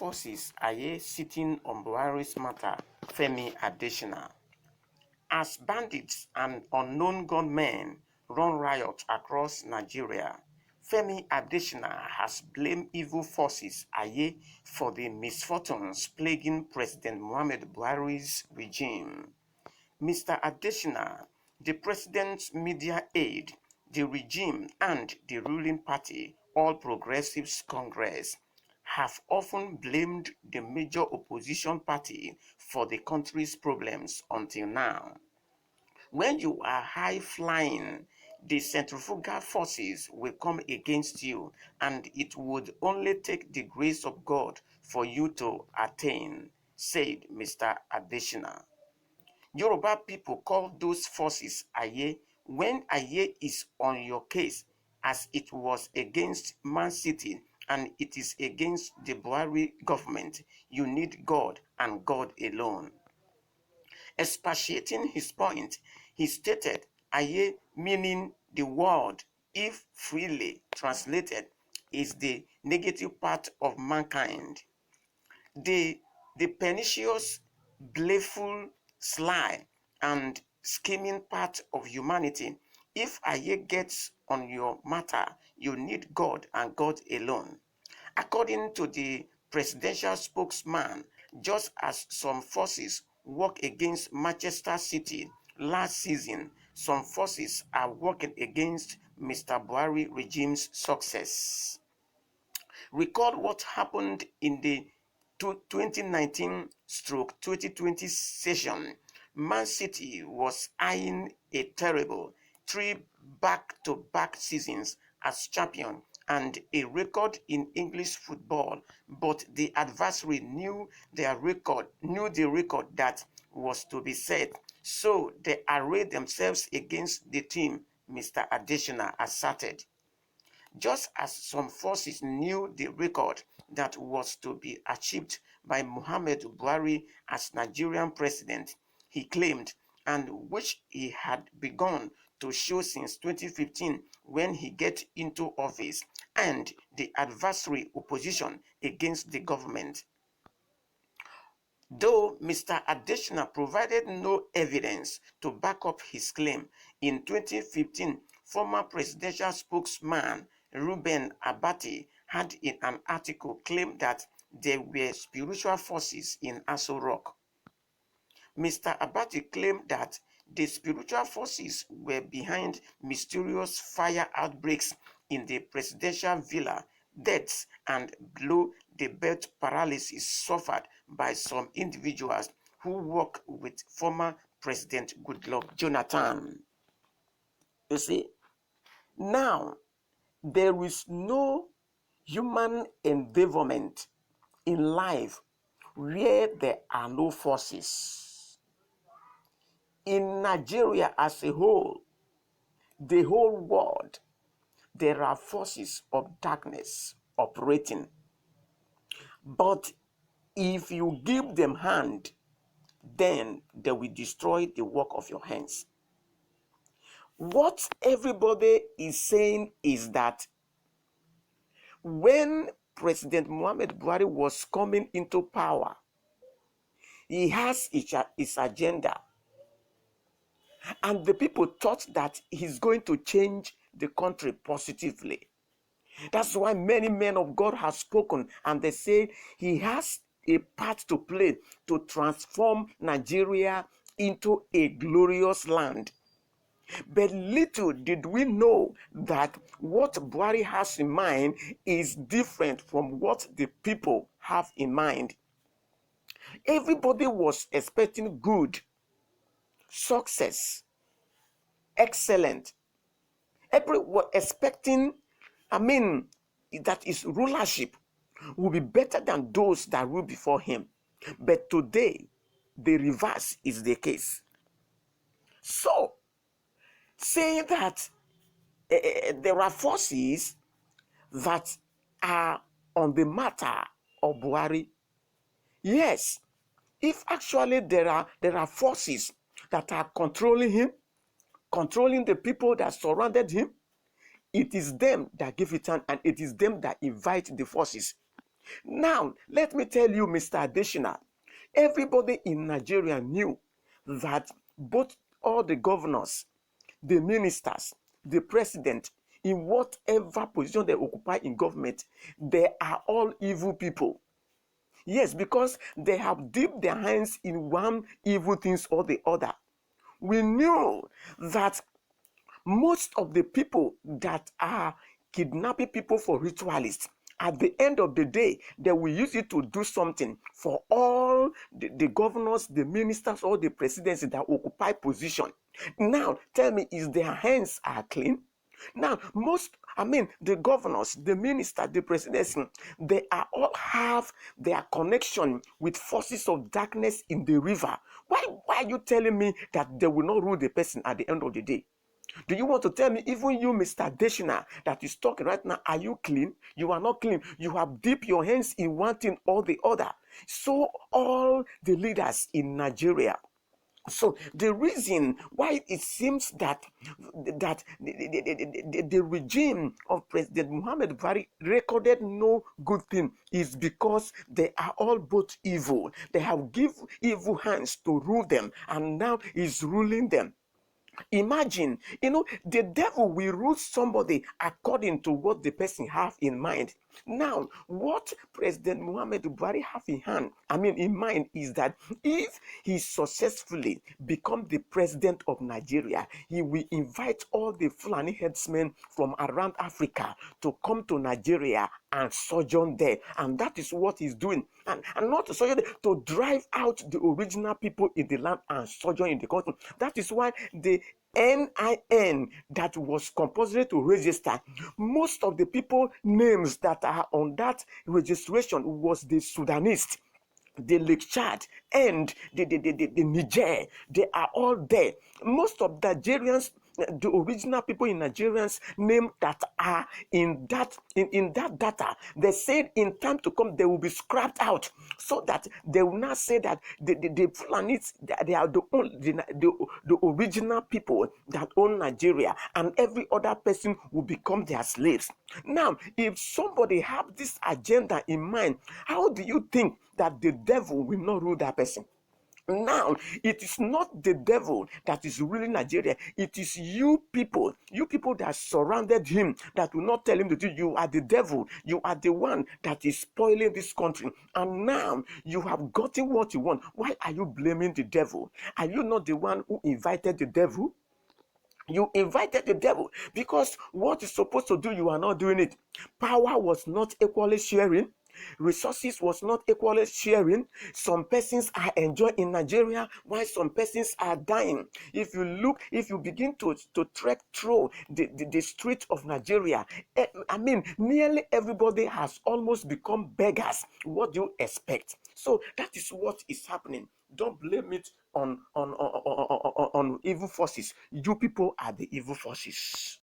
forces are sitting on Buhari's matter, Femi Adesina. As bandits and unknown gunmen run riot across Nigeria, Femi Adesina has blamed evil forces Aye for the misfortunes plaguing President Muhammadu Buhari's regime. Mr. Adesina, the president's media aide, the regime, and the ruling party, All Progressives Congress, have often blamed the major opposition party for the country's problems until now. When you are high-flying, the centrifugal forces will come against you, and it would only take the grace of God for you to attain, said Mr. Adesina. Yoruba people call those forces Aye when Aye is on your case, as it was against Man City and it is against the Buhari government. You need God and God alone. Expatiating his point, he stated, Aye, meaning the word, if freely translated, is the negative part of mankind. The pernicious, playful, sly, and scheming part of humanity. If Aye gets on your matter, you need God and God alone. According to the presidential spokesman, just as some forces work against Manchester City last season, some forces are working against Mr. Buhari regime's success. Recall what happened in the 2019-2020 session. Man City was eyeing a terrible 3 back-to-back seasons as champion and a record in English football, but the adversary knew the record that was to be set, so they arrayed themselves against the team, Mr. Adesina asserted. Just as some forces knew the record that was to be achieved by Muhammadu Buhari as Nigerian president, he claimed, and which he had begun to show since 2015 when he got into office, and the adversary opposition against the government. Though Mr. Adesina provided no evidence to back up his claim, in 2015, former presidential spokesman Reuben Abati had in an article claimed that there were spiritual forces in Aso Rock. Mr. Abati claimed that the spiritual forces were behind mysterious fire outbreaks in the presidential villa, deaths, and below-the-belt paralysis suffered by some individuals who work with former President Goodluck Jonathan. You see, now there is no human endeavorment in life where there are no forces. In Nigeria as a whole, the whole world, there are forces of darkness operating. But if you give them hand, then they will destroy the work of your hands. What everybody is saying is that when President Muhammadu Buhari was coming into power, he has his agenda. And the people thought that he's going to change the country positively. That's why many men of God have spoken, and they say he has a part to play to transform Nigeria into a glorious land. But little did we know that what Buhari has in mind is different from what the people have in mind. Everybody was expecting good, success, excellent. Everyone was expecting, that his rulership will be better than those that rule before him. But today, the reverse is the case. So, saying that there are forces that are on the matter of Buhari, yes, if actually there are forces that are controlling him, controlling the people that surrounded him, it is them that give it and it is them that invite the forces. Now, let me tell you, Mr. Adesina, everybody in Nigeria knew that both all the governors, the ministers, the president, in whatever position they occupy in government, they are all evil people. Yes, because they have dipped their hands in one evil things or the other. We knew that most of the people that are kidnapping people for ritualists, at the end of the day, they will use it to do something for all the governors, the ministers, or the presidency that occupy position. Now, tell me, is their hands are clean? Now, the governors, the minister, the presidency, they are all have their connection with forces of darkness in the river. Why are you telling me that they will not rule the person at the end of the day? Do you want to tell me, even you, Mr. Adesina, that is talking right now, are you clean? You are not clean. You have dipped your hands in one thing or the other. So all the leaders in Nigeria. So the reason why it seems that the regime of President Muhammad Buhari recorded no good thing is because they are all both evil. They have given evil hands to rule them, and now is ruling them. Imagine, the devil will rule somebody according to what the person have in mind. Now, what President Muhammad Buhari have in mind is that if he successfully become the president of Nigeria, he will invite all the Fulani headsmen from around Africa to come to Nigeria and sojourn there. And that is what he's doing. And not to sojourn there, to drive out the original people in the land and sojourn in the country. That is why the NIN that was compulsory to register, most of the people names that are on that registration was the Sudanese, the Lake Chad, and the Niger. They are all there. Most of the Nigerians, the original people in Nigerians name that are in that data, they said in time to come they will be scrapped out, so that they will not say that the Fulanis, they are the original people that own Nigeria, and every other person will become their slaves. Now, if somebody have this agenda in mind, how do you think that the devil will not rule that person? Now, it is not the devil that is ruling Nigeria. It is you people that surrounded him, that will not tell him the truth. You are the devil. You are the one that is spoiling this country. And now you have gotten what you want. Why are you blaming the devil? Are you not the one who invited the devil? You invited the devil, because what you're supposed to do, you are not doing it. Power was not equally sharing. Resources was not equally sharing. Some persons are enjoying in Nigeria while some persons are dying. If you begin to trek through the street of Nigeria, nearly everybody has almost become beggars. What do you expect? So that is what is happening. Don't blame it on evil forces. You people are the evil forces.